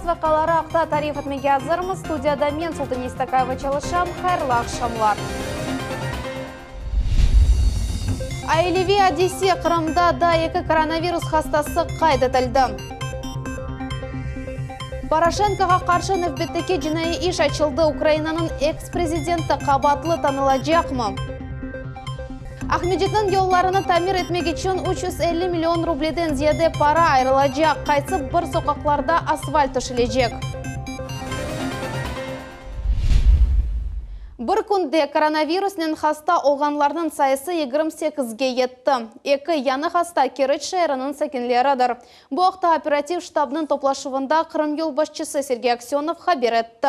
вақалары ақта тариф етмеге азырмыз. Студияда мен Султан Истакаева Чалышам, хайырлы ақшамлар. Айлеви Одессе Қырымда да 2 коронавирус хастасы қайда етілді. Порошенкоға қаршы нөббеттеке жинайы иш açılды. Украинаның экс-президенті қабатлы танылacak mı? Ахмеджеттің yollarını tamir etmek için 350 milyon rubleden ziyade para ayrılacak. Qaysı bir sokaklarda asfalt töşelecek. Bir kunde koronavirusnen hasta olganlarının sayısı 28'ge yetті. 2 yanı hasta Kerech şehrinin sakinleridir. Bu haqda operativ ştabının toplaşıvında Kırım yol başçısı Sergey Aksyonov haber etті.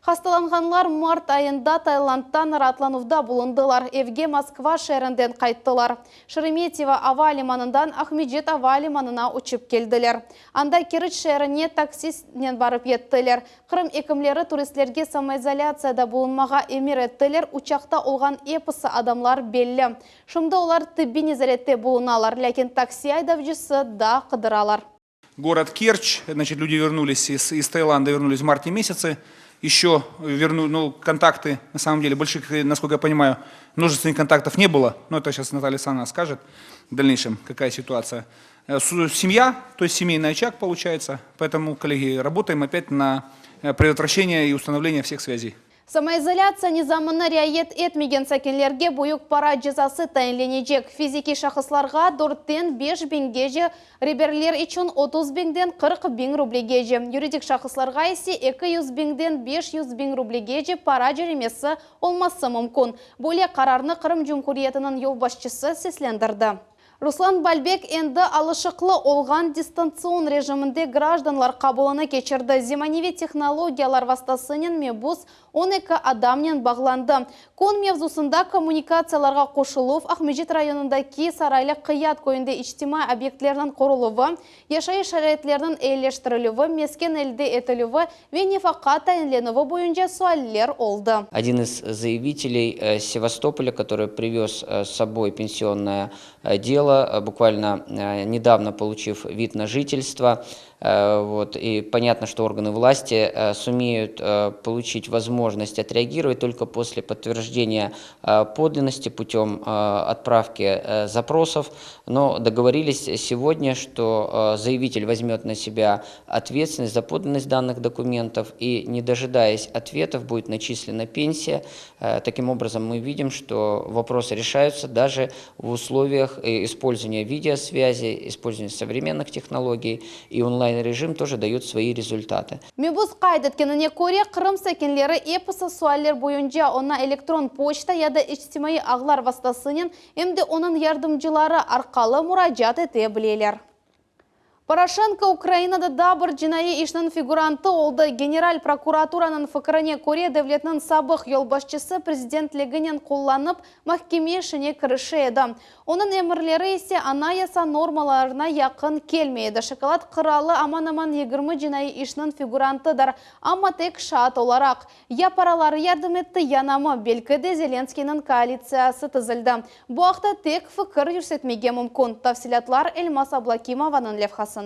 Hastalanğanlar mart ayında Tayland'dan rahatlanuvda bulundular. Evge Moskva şehrinden qayttılar. Sheremetyevo ava limanından Ahmedjet ava limanına uçup geldiler. Anda Kerech şehrine taksisnen barıp yettiler. Kırım ekimleri turistlerge samoizolyatsiyada bulunmağa emir ettiler. Uçakta olgan episi adamlar belli. Şimdi olar tibbi nezarette bulunalar, lakin taksi aydavcısı da qıdıralar. Город Керчь, значит, люди вернулись из Таиланда, вернулись в марте месяце. Еще контакты, на самом деле, больших, насколько я понимаю, множественных контактов не было. Но это сейчас Наталья Александровна скажет в дальнейшем, какая ситуация. Семья, то есть семейный очаг получается. Поэтому, коллеги, работаем опять на предотвращение и установление всех связей. Самоизоляция низамына riayet etmеген sakinlerge buyuk para cezası tayinlenecek. Fiziki şahıslарға 4-5 binge, reberler için 30 binden 40 bin rublege. Yuridik şahıslарға ise 200 binden 500 bin rublege para ceremesi olması mümkün. Böyle kararını Kırım Cumhuriyeti'nin yol başçısı seslendirdi. Руслан Бальбек endi alışıklı olgan distansiyon rejiminde gражданлар kabuluna geçirdi. Zemanevi технологиялар vastasının mebus 12 adamnen bağlandı. Kon mevzusunda kommunikatsiyalarga qoşuluv, Ahmedjet rayonundaki Saraylı Qiyat koyunda içtima obyektlerinin koruluvu, yaşayış şaratlarının eylleştirilüvi, mesken elde etilüvi ve nefaka tayinlenuvi boyunca sualler oldu. Один из заявителей Севастополя, который привез с собой пенсионное дело, буквально недавно получив вид на жительство. И понятно, что органы власти сумеют получить возможность отреагировать только после подтверждения подлинности путем отправки запросов. Но договорились сегодня, что заявитель возьмет на себя ответственность за подлинность данных документов и, не дожидаясь ответов, будет начислена пенсия. Таким образом, мы видим, что вопросы решаются даже в условиях использования видеосвязи, использования современных технологий, и онлайн-режим тоже дает свои результаты. Мебус кайдеткеніне көре Кырым сәкенлері эпосы суаллер бойынша ona электрон почта яда ичтимai ағлар вастасынен емде оның ярдымчылары арқалы мұрajat ете білелер. Порошенко Украинада да бір жинайы işнің фигуранты oldu. Генераль прокуратуранын фікіріне көре devletнің сабық yolbaşçısı президентлігінен қолланып mahkeme işine кіріші еді. Onun emirleri ise anayasa normalarına yakın kelmeydi. Şokolad kralı aman 20 jинайы işнің figurantıdır. Ama tek şart olarak ya paraları yardım etti yanamı belki de Zelenskiy'nin koalitsiyası tızıldı. Bu haqda tek fikir yürsetmege mümkün. Tafsilatlar Elmas Ablakimovanың levhasında.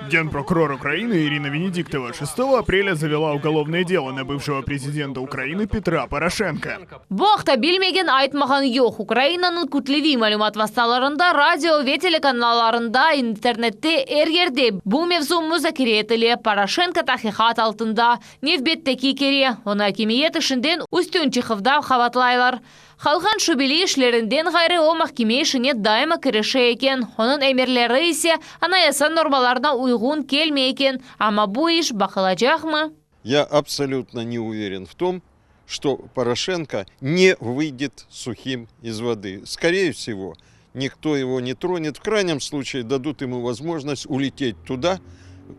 Генпрокурор Украины Ирина Венедиктова 6 апреля завела уголовное дело на бывшего президента Украины Петра Порошенко. Bu haqda bilmegen aytmagan yo'q. Ukrainanın kütlevi malumat vasıtalarında, radio ve telekanallarında, internette, ergerde bu mevzu müzakere etili. Порошенко tahqiqat altında nevbetteki kere. Ona hakimiyet işinden üstün çıkıvda xavatlaylar. Халған шөбелі ішлерінден ғайры о mahkeme işine daima kirişe eken. Onun emirleri ise anayasa нормаларына uygun kelme eken. Ama bu iş bakılacak mı? Я абсолютно не уверен в том, что Порошенко не выйдет сухим из воды. Скорее всего, никто его не тронет. В крайнем случае дадут ему возможность улететь туда,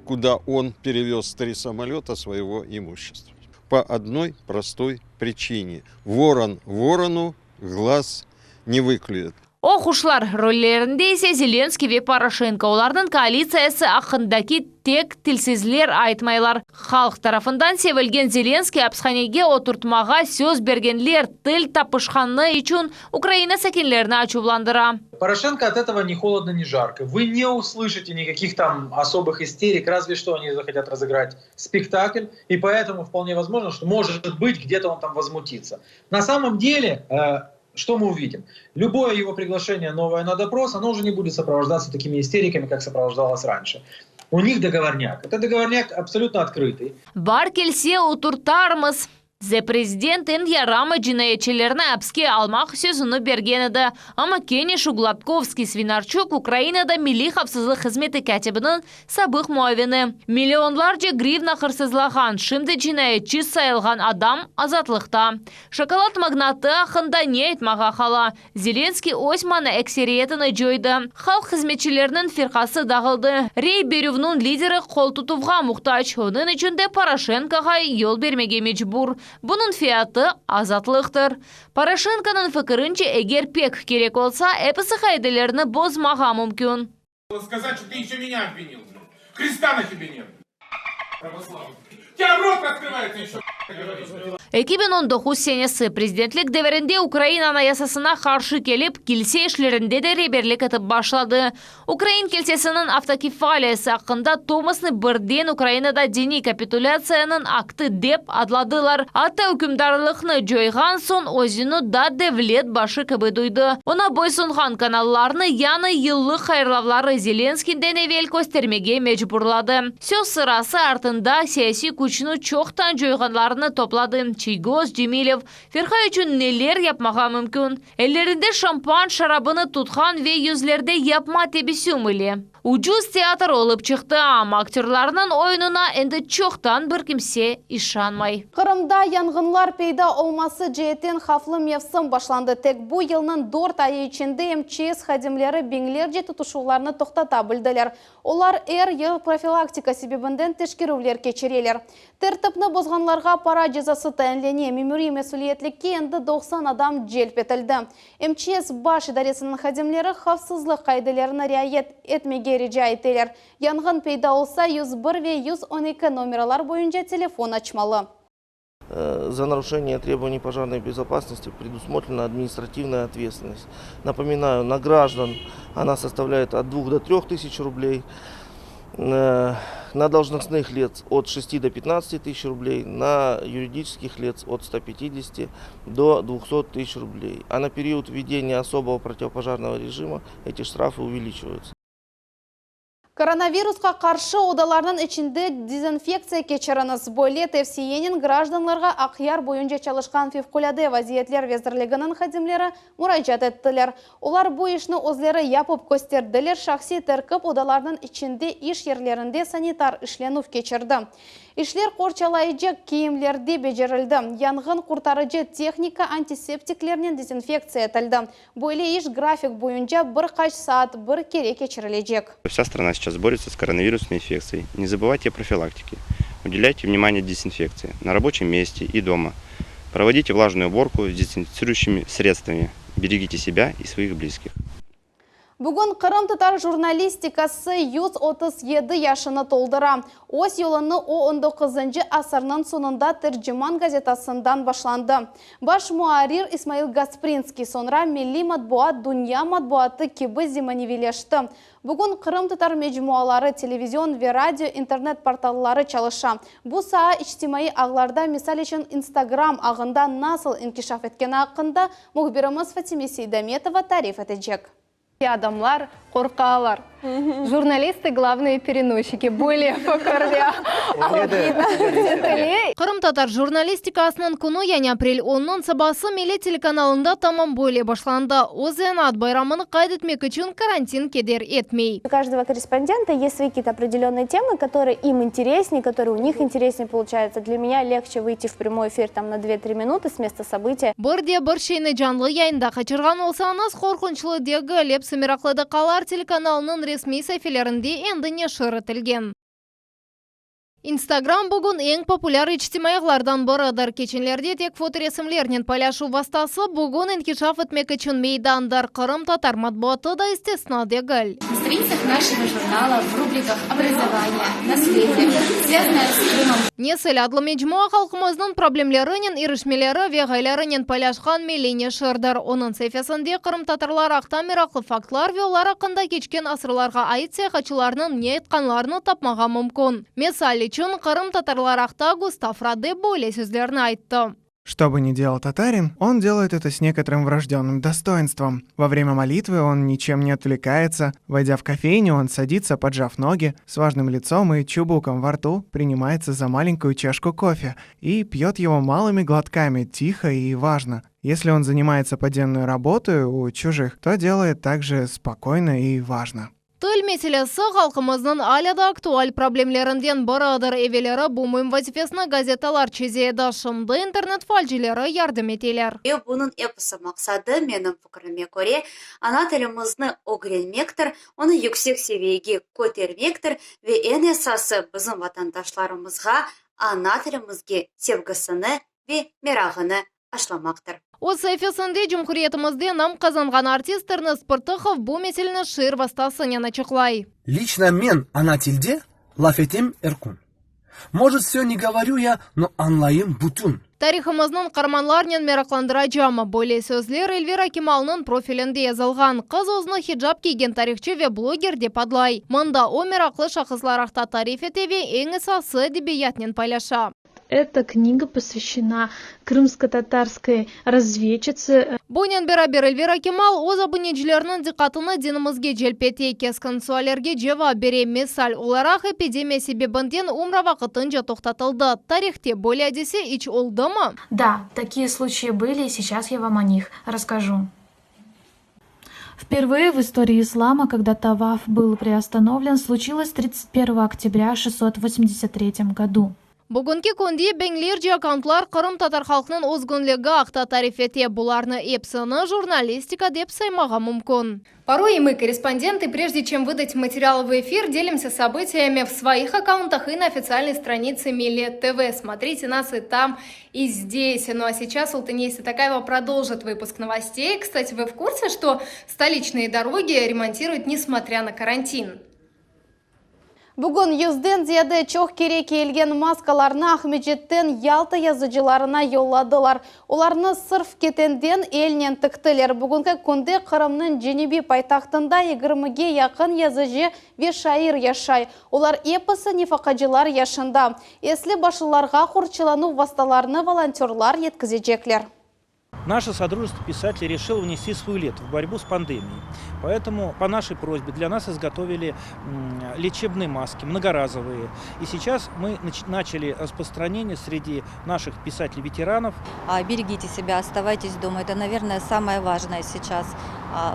куда он перевез 3 самолета своего имущества. По одной простой причине. Ворон ворону глаз не выклюет. Оқушылар рөллерінде ise Зеленский ве Порошенко. Олардың коалициясы ақындаки тек тілсізлер айтмайлар. Халық тарафындан севілген Зеленский апсханеге отыртмаға сөз бергенлер тіл тапышқаны үшін Украина сәкенлеріне ачуландыра. Порошенко от этого ни холодно, ни жарко. Вы не услышите никаких там особых истерик, разве что они захотят разыграть спектакль, и поэтому вполне возможно, что может быть где-то он там возмутится. На самом деле, что мы увидим? Любое его приглашение новое на допрос, оно уже не будет сопровождаться такими истериками, как сопровождалось раньше. У них договорняк. Это договорняк абсолютно открытый. Бар келсе отыртармыз. Зе президенттен ярамы жинайетчелеріне әпске алмақ сөзіні берген еді. Ама Кенеш Гладковский Свинарчук Украинада Милли қапсызлық қызметі кәтебінің сабық муавені. Миллионларча гривна қырсызлаған, шымды жинайетчі сайылған адам азатлықта. Шоколад магнаты ақында не айтмаға қала. Зеленский османы эксериетіні жойды. Халық қызметчілерінің фирқасы дағылды. Рей Берювнун лидері қол тұтуға мұқтач. Оның үшінде Порошенкоға ел бермеге мечбур. Bunun fiyatı azatlıqtır. Порошенконың фікірінше егер пек керек olsa, эпісі қайдылеріні бозмаға мүмкін. Сказать, что ты еще меня обвинил. Христа на тебе нет. Православный. Тебя рот открывается еще. 2019 senesi президентлік дәверінде Украина ясасына қаршы келіп, келсе ішлерінде де реберлік етіп башлады. Украин келсесінің автокефалиясы ақында Томасны бірден Украинада дени капитуляцияның акты деп адладылар. Ата үкімдарлықны жойған сон өзіні да девлет башы кібі дойды. Она бойсынған каналларны яны йыллы хайрлавлары Зеленскийден евел көстермеге мечбурлады. Сөз сырасы артында саяси күчіні чоқтан жойғанларны топлады. Чийгоз Демилев ферха үшін нелер yapmaға мүмкін. Эллерінде шампан шарабыны тұтқан ве yüzлерде yapma тебісі мүлі. Ucuz театр олып чықты, ама актерларының ойынына әнді чоқтан бір кімсе ишанмай. Қырымда янгынлар пейда олмасы жейтен хафлы мевсім башланды. Тек бұл елінің 4 айы ішінде МЧС хадимлері беңлерде тұтышуларны тоқтата білділер. Олар ел профилактика себебінден тешкерулер кечерелер. Тәртіпні бозғанларға пара жазасы тәнлене мемури месулиетлікке енді 90 адам желп етілді. МЧС баш идаресінің хадимлері хавсызлық қайдылеріні riayet etmege rica ettiler. Yangın peyda olsa 101 ve 112 номерлар бойынша телефон açmalı. За нарушение требований пожарной безопасности предусмотрена административная ответственность. Напоминаю, на граждан она составляет от 2 до 3 тысяч рублей, на должностных лиц от 6 до 15 тысяч рублей, на юридических лиц от 150 до 200 тысяч рублей. А на период введения особого противопожарного режима эти штрафы увеличиваются. Коронавирусқа қаршы одаларының ішінде дезинфекция кечеріңіз. Бойлет FCE'нің гражданларға ақияр бойынша çalışқан февкуляды вазиетлер везірлігінің хадимлері мұражат еттілер. Олар бұл ішіні өзлері япып көстерділер, шақси тәркіп одаларының ішінде иш ерлерінде санитар ішленув кечерді. Ишлер қорчалайыжы киімлерде бежерілді. Янгын құртарыжы техника антисептиклерінен дезинфекция етілді. Бойле иш график бойынша бір қаш саат бір кере кечерілежек. Вся страна сейчас борется с коронавирусной инфекцией. Не забывайте о профилактике. Уделяйте внимание дезинфекции на рабочем месте и дома. Проводите влажную уборку с дезинфицирующими средствами. Берегите себя и своих близких. Бүгін Қырым тұтар журналистикасы 137 яшыны толдыра. Ос елыны 19 асырның сонында Тіржіман газетасындан башланды. Баш муарир Исмаил Гаспринский sonra Milli Matbuat, Dünya Matbuatı кебі зиманевелешті. Бүгін Қырым тұтар мejmuалары, телевизион ве радио, интернет порталлары çalışа. Бұл саа іштимai ағларда, мисал үшін Instagram ағында насыл инкишаф еткені ақында мұхбиріміз Фатиме Сейдаметова тариф етежек. Адамлар қорқалар. Журналисты главные переносчики. Более покорля. Қырым татар журналистикасының күні яны апрель 10-нын сабасы Милли телеканалында тамам более башланды. Озен ат байрамыны қайдетмек үшін карантин кедер етмей. У каждого корреспондента есть свои какие-то определенные темы, которые им интереснее, которые у них интереснее получаются. Для меня легче выйти в прямой эфир там на 2-3 минуты с места события. Бірде бір шейні жанлы яйында қачырған олсаңыз қорқыншылы дегі Лепсі Мираклыды қалар телеканалының ресми сайфелерінде енді не шырытылген. Инстаграм бүгін ең популяр ичтимаиялардан бірідір. Кеченлерде тек фоторесімлерінен паяшу вастасы бүгін инкишаф етмек үшін мейдандар. Қырым татар матбуаты да естественно дегіл. На страницах нашего журнала в рубриках «Образование», «Наследие», связанное с Крымом. Несіл адлы меджмуа халқымыздың проблемлерінен, ирішмелері веғайларынен паяшқан мелейне шырдыр. Оның сәйфесінде Қырым татарлар ақта мирақлы фактлар веолар ақында кечкен асырларға айт саяхатшыларының не айтқанларыны тапмаға мүмкін. Месал үшін Қырым татарлар ақта Густав Раде более сөздерін айтты. Что бы ни делал татарин, он делает это с некоторым врожденным достоинством. Во время молитвы он ничем не отвлекается. Войдя в кофейню, он садится, поджав ноги, с важным лицом и чубуком во рту, принимается за маленькую чашку кофе и пьет его малыми глотками, тихо и важно. Если он занимается подземной работой у чужих, то делает также спокойно и важно. Тыл меселесі халқымыздың аляда актуаль проблемлерінден бірідір. Евелері бұмым вазифесіне газеталар чезеді. Шымды интернет-фальжилері ярдым етелер. Бұның эпосы мақсады, менің пікіріме көре, ана тілімізді огренмектір, оны yüksek seviyеге көтермектір ве ең esасы біздің ватандашларымызға ана тілімізге sevgisini ве мерағыны ашламақтыр. Осы эфесінде Жұмхуриетімізде нам қазанған артист Эрнест Пыртыхов бұл меселіні шиыр вастасыне начықлай. Лично мен ана тілде лафетем эркун. Может, все не говорю я, но анлайым бутун. Тарихымыздың қарманларнен мерақландыра жамы. Более сөзлер Эльвира Кемалның профилінде езілған. Қыз өзіні хиджаб киген тарихчы ве блогер деп адлай. Мұнда о мерақлы шақызларақта тариф етеве ең esасы дебиятнен пайлаша. Эта книга посвящена крымско-татарской разведчице. Бунен берабер Эльвира Кемал оз абунежилерінің диқатыны динімізге желпете кескен суалерге жева бере месал. Оларақ эпидемия себебінден умра вақытын же тоқтатылды. Тарихте более десе ич олды ма? Да, такие случаи были, и сейчас я вам о них расскажу. Впервые в истории ислама, когда таваф был приостановлен, случилось 31 октября 683 году. Бүгінгі күнде беңлер же аккаунтлар Қырым татар халқының озгүнлігі ақта тарифете бұларны эпсіні журналистика деп саймаға мүмкін. Порой и мы, корреспонденты, прежде чем выдать материал в эфир, делимся событиями в своих аккаунтах и на официальной странице Милет ТВ. Смотрите нас и там, и здесь. Ну а сейчас Алтыней Сатакаева продолжит выпуск новостей. Кстати, вы в курсе, что столичные дороги ремонтируют несмотря на карантин? Бүгін yüзден зияды чоқ керек елген маскаларына Ахмеджеттен Ялта язычыларына yolладылар. Оларны сырф кетенден елнен тіктілер. Бүгінгі күнде Қырымның Женеби пайтақтында 20-ге яқын язычы ве шайыр яшай. Олар эпосы нефақачылар яшында. Еслі башыларға құрчылану васталарны волонтерлар еткізecekler. Наше Содружество писателей решило внести свой лет в борьбу с пандемией. Поэтому по нашей просьбе для нас изготовили лечебные маски, многоразовые. И сейчас мы начали распространение среди наших писателей-ветеранов. Берегите себя, оставайтесь дома. Это, наверное, самое важное сейчас.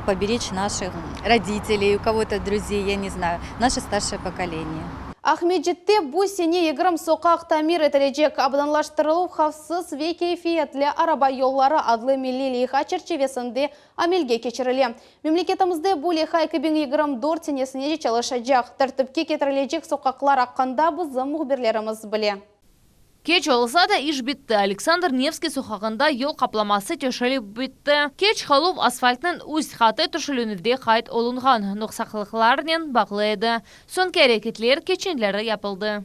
Поберечь наших родителей, у кого-то друзей, я не знаю, наше старшее поколение. Ахмеджетте bu sene 20 sokak tamir edilecek. Abdanlaştırılıp hafsız ve keyfiyetli araba yolları adlı milli liha çerçevesinde amelge geçirildi. Memleketimizde bu liha 2024 senesinde çalışacak. Tertipke getirilecek sokaklar hakkında bizim muhbirlerimiz bile. Кеч олса да иш битті. Александр Невский сухағында ел қапламасы төшіліп битті. Кеч халув асфальтның үз хаты төшілінуде қайт олынған. Нұқсақлықларнен бағлы еді. Сон керекетлер кеченлері япылды.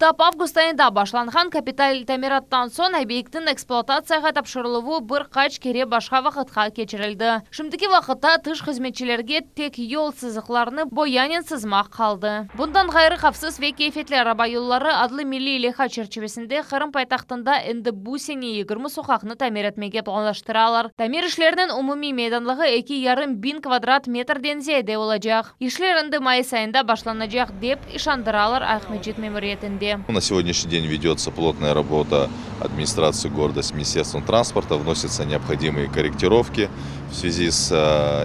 Тап август айында башланған капиталь тамираттан сон объекттің эксплуатацияға тапшырылуы бір қач кере башқа вақытқа кечірілді. Шымдыки вақытта тыш қызметчілерге тек yol сызықларыны боянен сызмақ қалды. Бұндан ғайры қапсыз ве кейфетлі араба yolları адлы милли леха черчевесінде Қырым пайтақтында енді bu sene 20 соқақны тамир етмеге планлаштыралар. Тамир ішлерінің умуми мейданлығы 2,5 квадрат метрден зейде олacak. Ишлер енді май сайында башланacak деп ишандыралар Ахмеджет мемориетінде. На сегодняшний день ведется плотная работа администрации города с Министерством транспорта, вносятся необходимые корректировки в связи с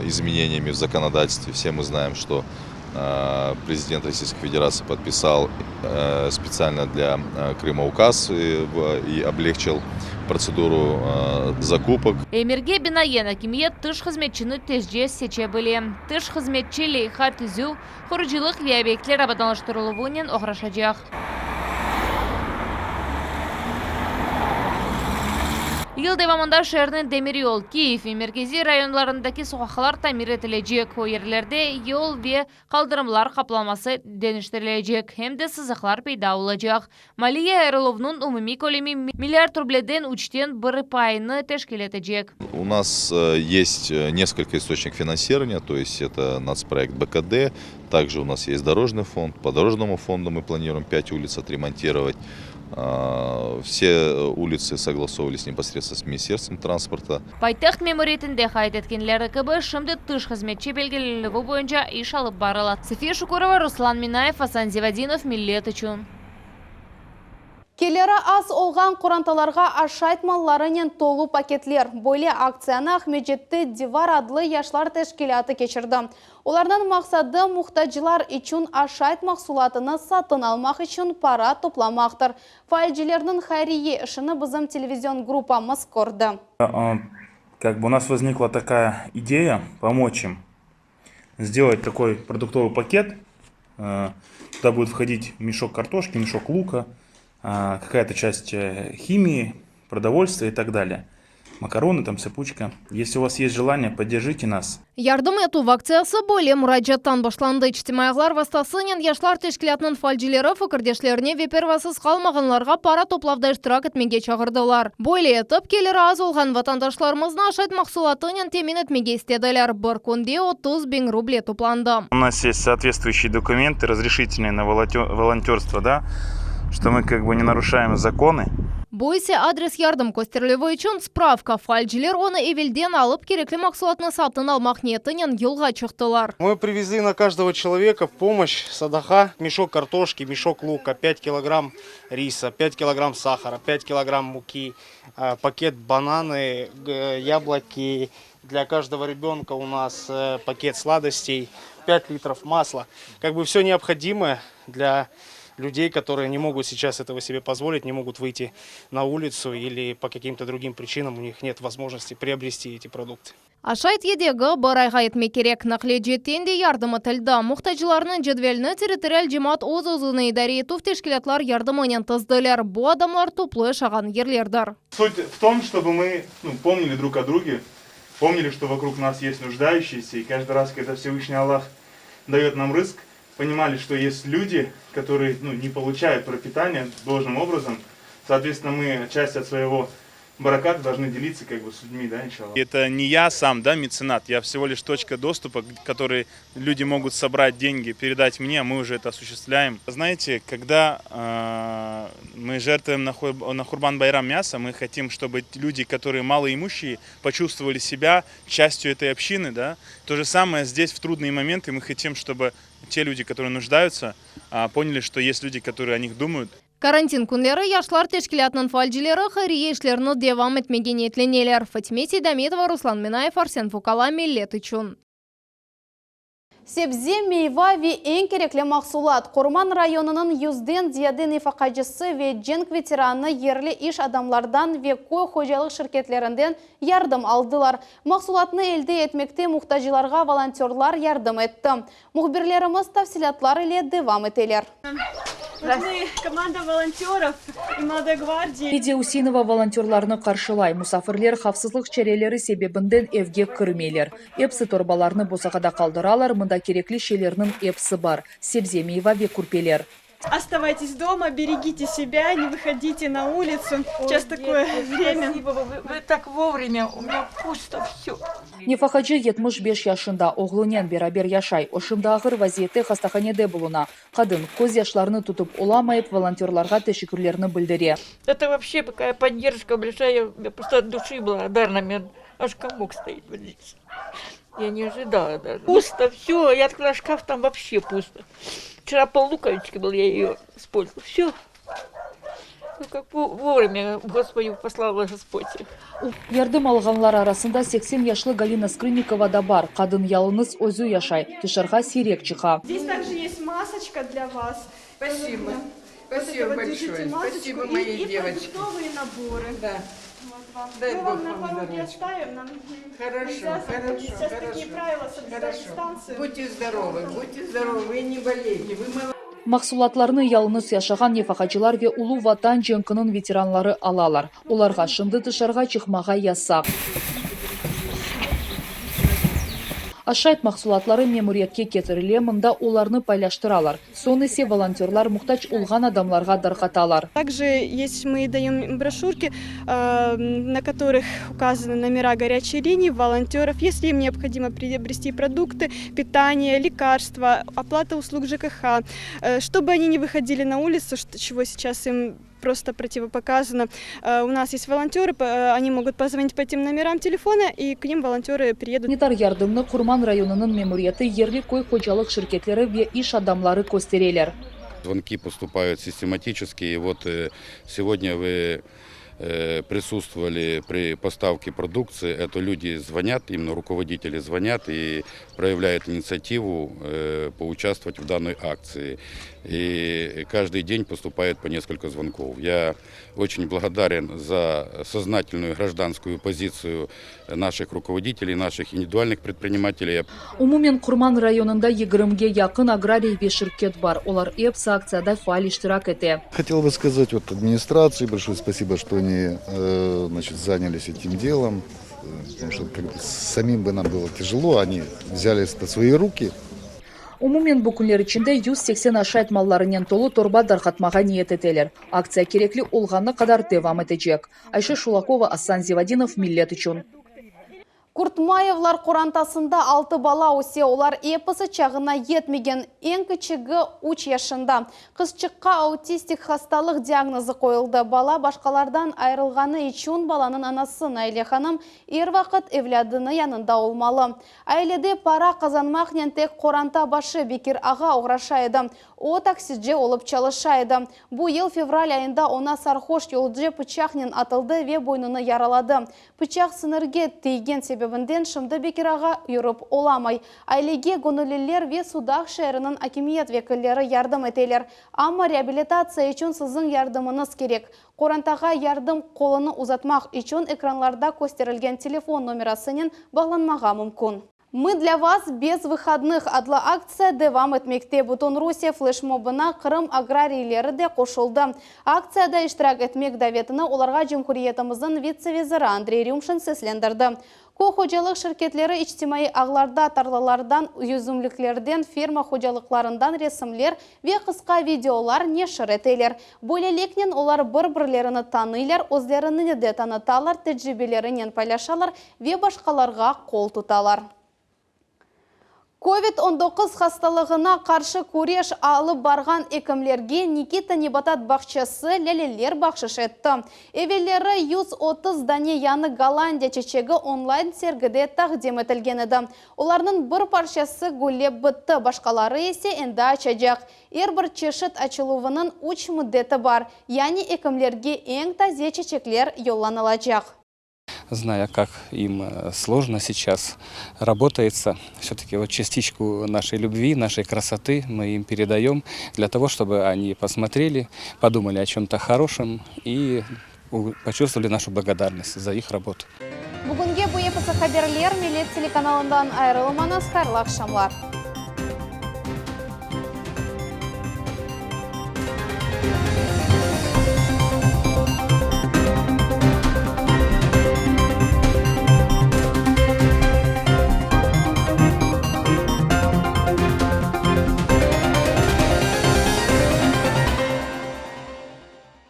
изменениями в законодательстве. Все мы знаем, что президент Российской Федерации подписал специально для Крыма указ и облегчил процедуру закупок. Эмирге бинаен акимиет тыш хизметчини тежже сече были. Тыш хизметчи лейха түзүү, хоружулук ве объектлер абаттаныштырылуунен охрашачак. Ил девамында шәрнен демир yol Киев и меркези районларындaki сокаклар тамир этилежек. O ерлерде yol ve калдырымлар капламасы денештирилежек. Hem de сызыклар пайда болажак. Малия Эроловнун умумий көлеми миллиард рубледен 3тен 1 пайыны тешкил этежек. У нас есть несколько источников финансирования, то есть это нацпроект БКД, также у нас есть дорожный фонд. По дорожному фонду мы планируем 5 улиц отремонтировать. Все улицы согласовывались непосредственно с Министерством транспорта. Пайтахт мемориятинде кайт эткенлери кыбы шымды тыш хизметчи белгилүүлүгү боюнча иш алып барылат. София Шукурова, Руслан Минаев, Асан Зевадинов, Миллет үчүн. Келері аз олған құранталарға ашайтмаларынен толу пакетлер. Бойле акцияны Ахмеджетті Дивар адлы яшлар тәшкілаты кешірді. Олардан мақсады мұқтажылар үшін ашайт мақсулатыны сатын алмақ үшін пара топламақтыр. Файлжилердің хайрие ішіні бізім телевизион группамыз көрді. Как бы у нас возникла такая идея помочь им сделать такой продуктовый пакет. Туда будет входить мешок картошки, мешок лука, какая-то часть химии, продовольствия и так далее. Макароны, там сыпучка. Если у вас есть желание, поддержите нас. Ярдым эту акциясы более мурачаттан башланды. Ичтимайлар вастасынен яшлар тешкилятның фальжилері фікірдешлеріне вепервасыз қалмағанларға пара топлавда иштирак етмеге чағырдылар. Более етіп келері аз олған ватандашларымызна ашайт мақсулатынен темин етмеге истеділер. Бір күнде 30 000 рублей топланды. У нас есть соответствующие документы, разрешительные на волонтерство, да? Что мы как бы не нарушаем законы. Бойсе адрес ярдым көстерлеві үшін справка. Фальжилер оны эвелден алып керекли мақсулатны сатын алмақ ниетінен елға чықтылар. Мы привезли на каждого человека помощь садаха, мешок картошки, мешок лука, 5 килограмм риса, 5 килограмм сахара, 5 килограмм муки, пакет бананы, яблоки. Для каждого ребенка у нас пакет сладостей, 5 литров масла. Как бы все необходимое для людей, которые не могут сейчас этого себе позволить, не могут выйти на улицу или по каким-то другим причинам у них нет возможности приобрести эти продукты. Ашайт едегі бір айға етме керек. Нақле жеттен де ярдымы тілді. Мұқтажыларының жедвеліні территориал жемат оз-озыны идаре ету тешкілетлар ярдымынен тыздылар. Бұл адамлар топлы шаған ерлердер. Суть в том, чтобы мы помнили друг о друге, помнили, что вокруг нас есть нуждающиеся, и каждый раз, когда Всевышний Аллах дает нам рызк, понимали, что есть люди, которые не получают пропитание должным образом. Соответственно, мы часть от своего бараката должны делиться как бы с людьми, да, иншаллах. Это не я сам, да, меценат, я всего лишь точка доступа, который люди могут собрать деньги, передать мне, а мы уже это осуществляем. Знаете, когда мы жертвуем на Курбан-байрам мясо, мы хотим, чтобы люди, которые малоимущие, почувствовали себя частью этой общины, да. То же самое здесь в трудные моменты мы хотим, чтобы те люди, которые нуждаются, поняли, что есть люди, которые о них думают. Карантин күнлері яшлар тешкілятның фальжилері хайрие ішлеріні девам етмеген етленелер. Фатиме Сейдаметова, Руслан Минаев, Арсен Фукала, Миллет үчүн. Себзе мейва ве ең кереклі мақсулат. Корман районының юзден зияден ифақажысы ве дженк ветераны ерлі иш адамлардан ве кой хожалық шirketlerinden ярдым алдылар. Мақсулатны елде етмекте мұқтажыларға волонтерлар ярдым етті. Мұхбірлеріміз тавсилатлар иле девам етелер. Мы команда волонтеров и молодой гвардии. Иде Усинова волонтерларны каршылай. Мусафирлер хавсызлык чарелери себебинден evге кірмелер. Эпсы торбаларны босағада қалдыралар, мында керекли шелернің эпсы бар. Себзе мейва ве курпелер. Оставайтесь дома, берегите себя, не выходите на улицу. Сейчас такое время. Спасибо, вы так вовремя, у меня пусто все. Нефахаджи 75 яшында оғлынен берабер яшай. Ошымда ағыр вазиеті хастаханеде болуна. Қадын көз яшларны тутып оламайып волонтерларға тешекірлеріні білдіре. Это вообще такая поддержка большая, я просто от души благодарна, мне аж комок стоит вот здесь. Я не ожидала даже. Пусто все, я открыла шкаф, там вообще пусто. Вчера пол-луковички был, я ее использовала. Все. Ну, как вовремя Господи послала Господь. Ярдым алғанлар арасында 80 яшлы Галина Скрынникова да бар. Қадын ялыныз өзі яшай. Тишарға сирек чыға. Здесь также есть масочка для вас. Спасибо. Спасибо большое. Спасибо, мои девочки. И продуктовые наборы. Да. Мы вам на пороге оставим. Нам нельзя заходить. Сейчас такие правила соблюдать дистанцию. Будьте здоровы и не болейте. Вы молодцы. Mahsulatlarını yalnız yaşagan nefaqacılar ve Ulu Vatan Cenkının veteranları alalar. Olarga şimdi dışarıga çıkmağa yasak. Aşayt mahsulatları memuriyetke ketirilе, mında olarını paylaştıralar. Son ise волонтерлар muhtaç olgan adamlarga darqatalar. Также есть мы даем брошюрки, на которых указаны номера горячей линии волонтеров. Если им необходимо приобрести продукты, питание, лекарства, оплата услуг ЖКХ, чтобы они не выходили на улицу, чего сейчас им просто противопоказано. У нас есть волонтеры, они могут позвонить по этим номерам телефона, и к ним волонтеры приедут. Nitar yardımını Kurman rayonunun memuriyeti, yerli koy hocalık şirketleri ve iş adamları gösteriler. Звонки поступают систематически, и вот сегодня вы присутствовали при поставке продукции, это люди звонят, именно руководители звонят и проявляют инициативу поучаствовать в данной акции. И каждый день поступает по несколько звонков. Я очень благодарен за сознательную гражданскую позицию наших руководителей, наших индивидуальных предпринимателей. Umumen Kurman rayonunda 20'ye yakın agrarий ve şirket var. Olar hepsi aktsiyada faal iştirak etti. Хотел бы сказать администрации большое спасибо, что они занялись этим делом, потому что самим бы нам было тяжело, они взяли это в свои руки. Umumen bu günler içinde 180 aşayt mallarının tolu torba darqatmağa niyet eteler. Aktsiya kerekli olğanına kadar devam edecek. Ayşe Şulakova, Aslan Zivadinov, Millet üçün. Kurtmayevlar Kurantасында 6 bala öse, olar episi çağına yetmеген, en küçüğü 3 yaşında. Kızçıkka autistik hastalık diagnozu koyuldu. Bala başkalardan ayrılğanı için balanın anası Nailе Hanım er vaqt evladını yanında olmalı. Ailede para kazanmak tek Kuranta başı Bekir ağa uğraşaydı. O taksici olup çalışaydı. Bu yıl fevral ayında ona sarhoş yolcu bıçakla atıldı ve boynunu yaraladı. Bıçak sınırge değgen sebebinden şimdi Bekir ağa yürüp olamay. Ailege gönüllüler ve Sudak şehrinin hakimiyet vekilleri yardım eteler. Ama rehabilitasyon için sizin yardımınız gerek. Kurantağa yardım kolunu uzatmak için ekranlarda gösterilgen telefon numarasının bağlanmağa mümkün. Мы для вас без выходных adlı акция devam etmekte. Butun Rusya flешмобына Kırım agrariylері de koşuldu. Aktsiyada iştirak etmek davetini olarga Cumhuriyetimizin vitse-veziri Andrey Ryumshin seslendirdi. Koy hocalık şirketleri içtimai ağlarda, tarlalardan, yüzümlüklerden, firma hocalıklarından resimler ve kısa videolar neşir eteler. Böylelikle olar bir-birlerini tanıylar, özlerini de tanıtalar, tecrübelerini paylaşalar ve başkalarga kol tutalar. COVID-19 hastalığına karşı kureş alıp bargan ekimlerge Nikita Nebatat Bakçası leleler bakşış etti. Evvelleri 130 dane yanı Gollandiya çiçeği online sergide takdim etilgen edi. Onların bir parçası güllep bitti, başkaları ise endi açacak. Her bir çeşit açıluvının 3 müddeti var. Yani ekimlerge en taze çiçekler yollanılacak. Зная, как им сложно сейчас работается, все-таки вот частичку нашей любви, нашей красоты мы им передаем для того, чтобы они посмотрели, подумали о чем-то хорошем и почувствовали нашу благодарность за их работу. Бүгінге bu епісі haberler Millet телеканалından ayrılmanız, hayırlı akşamlar.